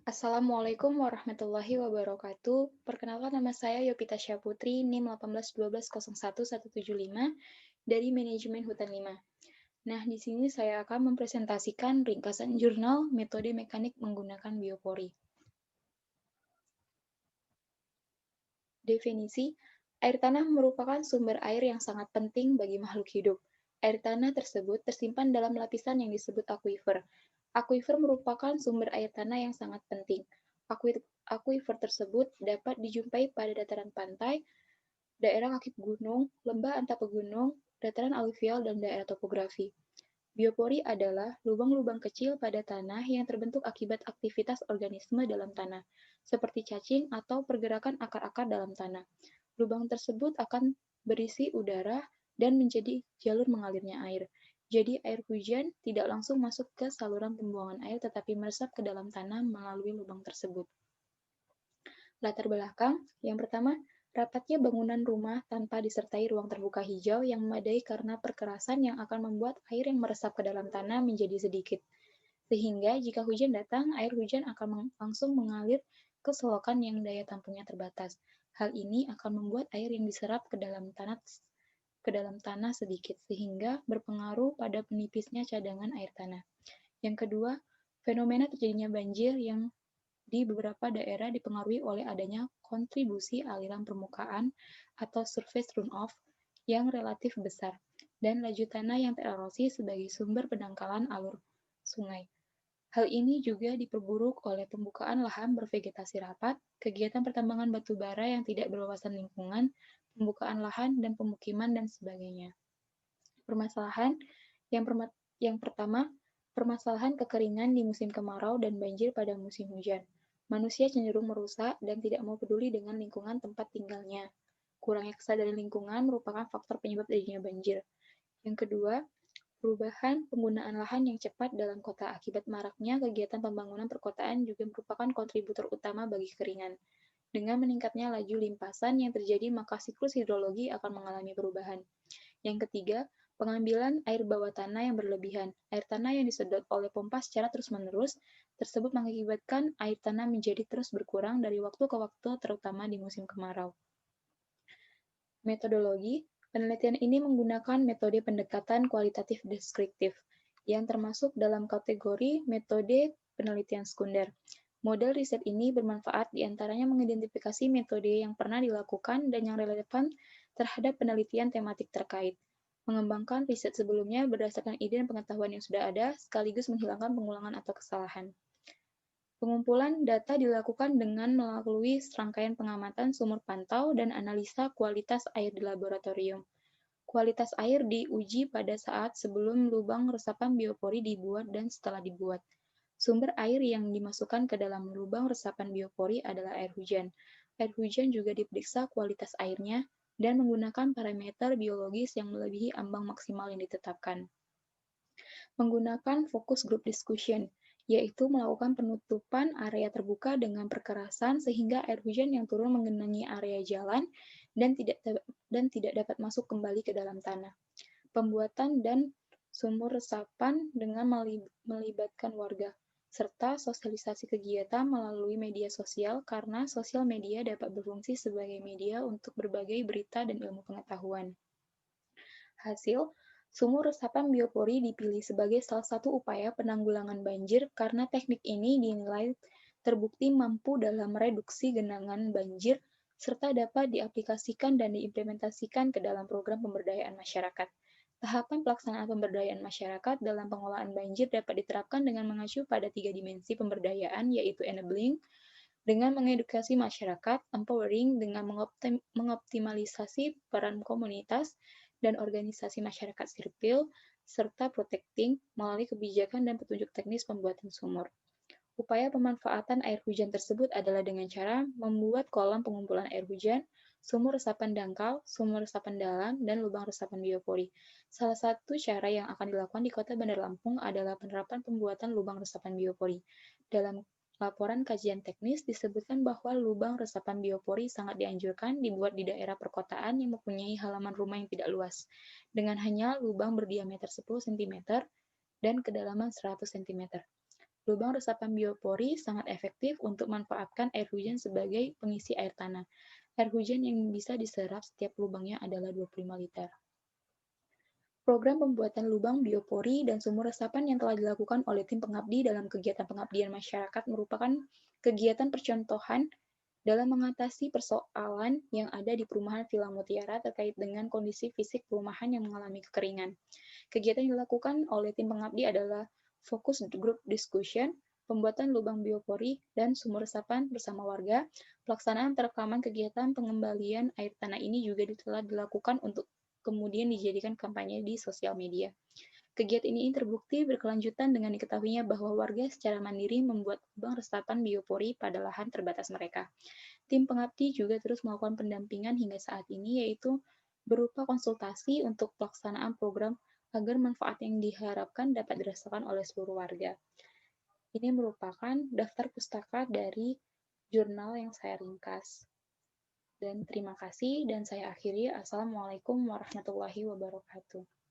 Assalamualaikum warahmatullahi wabarakatuh. Perkenalkan nama saya Yovita Syaputri, NIM 181201175 dari Manajemen Hutan 5. Nah, di sini saya akan mempresentasikan ringkasan jurnal metode mekanik menggunakan biopori. Definisi, air tanah merupakan sumber air yang sangat penting bagi makhluk hidup. Air tanah tersebut tersimpan dalam lapisan yang disebut akuifer. Akuifer merupakan sumber air tanah yang sangat penting. Akuifer tersebut dapat dijumpai pada dataran pantai, daerah kaki gunung, lembah antapegunung, dataran aluvial, dan daerah topografi. Biopori adalah lubang-lubang kecil pada tanah yang terbentuk akibat aktivitas organisme dalam tanah, seperti cacing atau pergerakan akar-akar dalam tanah. Lubang tersebut akan berisi udara dan menjadi jalur mengalirnya air. Jadi air hujan tidak langsung masuk ke saluran pembuangan air tetapi meresap ke dalam tanah melalui lubang tersebut. Latar belakang, yang pertama, rapatnya bangunan rumah tanpa disertai ruang terbuka hijau yang memadai karena perkerasan yang akan membuat air yang meresap ke dalam tanah menjadi sedikit. Sehingga jika hujan datang, air hujan akan langsung mengalir ke selokan yang daya tampungnya terbatas. Hal ini akan membuat air yang diserap ke dalam tanah sedikit, sehingga berpengaruh pada penipisnya cadangan air tanah. Yang kedua, fenomena terjadinya banjir yang di beberapa daerah dipengaruhi oleh adanya kontribusi aliran permukaan atau surface runoff yang relatif besar dan laju tanah yang tererosi sebagai sumber pendangkalan alur sungai. Hal ini juga diperburuk oleh pembukaan lahan bervegetasi rapat, kegiatan pertambangan batu bara yang tidak berwawasan lingkungan, pembukaan lahan dan pemukiman, dan sebagainya. Permasalahan yang, yang pertama, permasalahan kekeringan di musim kemarau dan banjir pada musim hujan. Manusia cenderung merusak dan tidak mau peduli dengan lingkungan tempat tinggalnya. Kurangnya kesadaran lingkungan merupakan faktor penyebab terjadinya banjir. Yang kedua, perubahan penggunaan lahan yang cepat dalam kota akibat maraknya kegiatan pembangunan perkotaan juga merupakan kontributor utama bagi kekeringan. Dengan meningkatnya laju limpasan yang terjadi, maka siklus hidrologi akan mengalami perubahan. Yang ketiga, pengambilan air bawah tanah yang berlebihan. Air tanah yang disedot oleh pompa secara terus-menerus tersebut mengakibatkan air tanah menjadi terus berkurang dari waktu ke waktu, terutama di musim kemarau. Metodologi, penelitian ini menggunakan metode pendekatan kualitatif deskriptif, yang termasuk dalam kategori metode penelitian sekunder. Model riset ini bermanfaat diantaranya mengidentifikasi metode yang pernah dilakukan dan yang relevan terhadap penelitian tematik terkait, mengembangkan riset sebelumnya berdasarkan ide dan pengetahuan yang sudah ada, sekaligus menghilangkan pengulangan atau kesalahan. Pengumpulan data dilakukan dengan melalui serangkaian pengamatan sumur pantau dan analisa kualitas air di laboratorium. Kualitas air diuji pada saat sebelum lubang resapan biopori dibuat dan setelah dibuat. Sumber air yang dimasukkan ke dalam lubang resapan biopori adalah air hujan. Air hujan juga diperiksa kualitas airnya dan menggunakan parameter biologis yang melebihi ambang maksimal yang ditetapkan. Menggunakan focus group discussion, yaitu melakukan penutupan area terbuka dengan perkerasan sehingga air hujan yang turun mengenangi area jalan dan tidak dapat masuk kembali ke dalam tanah. Pembuatan dan sumur resapan dengan melibatkan warga, serta sosialisasi kegiatan melalui media sosial karena sosial media dapat berfungsi sebagai media untuk berbagai berita dan ilmu pengetahuan. Hasil, sumur resapan biopori dipilih sebagai salah satu upaya penanggulangan banjir karena teknik ini dinilai terbukti mampu dalam mereduksi genangan banjir serta dapat diaplikasikan dan diimplementasikan ke dalam program pemberdayaan masyarakat. Tahapan pelaksanaan pemberdayaan masyarakat dalam pengelolaan banjir dapat diterapkan dengan mengacu pada 3 dimensi pemberdayaan, yaitu enabling, dengan mengedukasi masyarakat, empowering, dengan mengoptimalisasi peran komunitas dan organisasi masyarakat sipil, serta protecting melalui kebijakan dan petunjuk teknis pembuatan sumur. Upaya pemanfaatan air hujan tersebut adalah dengan cara membuat kolam pengumpulan air hujan, sumur resapan dangkal, sumur resapan dalam, dan lubang resapan biopori. Salah satu cara yang akan dilakukan di Kota Bandar Lampung adalah penerapan pembuatan lubang resapan biopori. Dalam laporan kajian teknis disebutkan bahwa lubang resapan biopori sangat dianjurkan dibuat di daerah perkotaan yang mempunyai halaman rumah yang tidak luas, dengan hanya lubang berdiameter 10 cm dan kedalaman 100 cm. Lubang resapan biopori sangat efektif untuk memanfaatkan air hujan sebagai pengisi air tanah. Air hujan yang bisa diserap setiap lubangnya adalah 25 liter. Program pembuatan lubang biopori dan sumur resapan yang telah dilakukan oleh tim pengabdi dalam kegiatan pengabdian masyarakat merupakan kegiatan percontohan dalam mengatasi persoalan yang ada di perumahan Villa Mutiara terkait dengan kondisi fisik perumahan yang mengalami kekeringan. Kegiatan yang dilakukan oleh tim pengabdi adalah fokus group discussion, pembuatan lubang biopori, dan sumur resapan bersama warga. Pelaksanaan perekaman kegiatan pengembalian air tanah ini juga telah dilakukan untuk kemudian dijadikan kampanye di sosial media. Kegiatan ini terbukti berkelanjutan dengan diketahuinya bahwa warga secara mandiri membuat lubang resapan biopori pada lahan terbatas mereka. Tim pengabdi juga terus melakukan pendampingan hingga saat ini, yaitu berupa konsultasi untuk pelaksanaan program agar manfaat yang diharapkan dapat dirasakan oleh seluruh warga. Ini merupakan daftar pustaka dari jurnal yang saya ringkas. Dan terima kasih, dan saya akhiri. Assalamualaikum warahmatullahi wabarakatuh.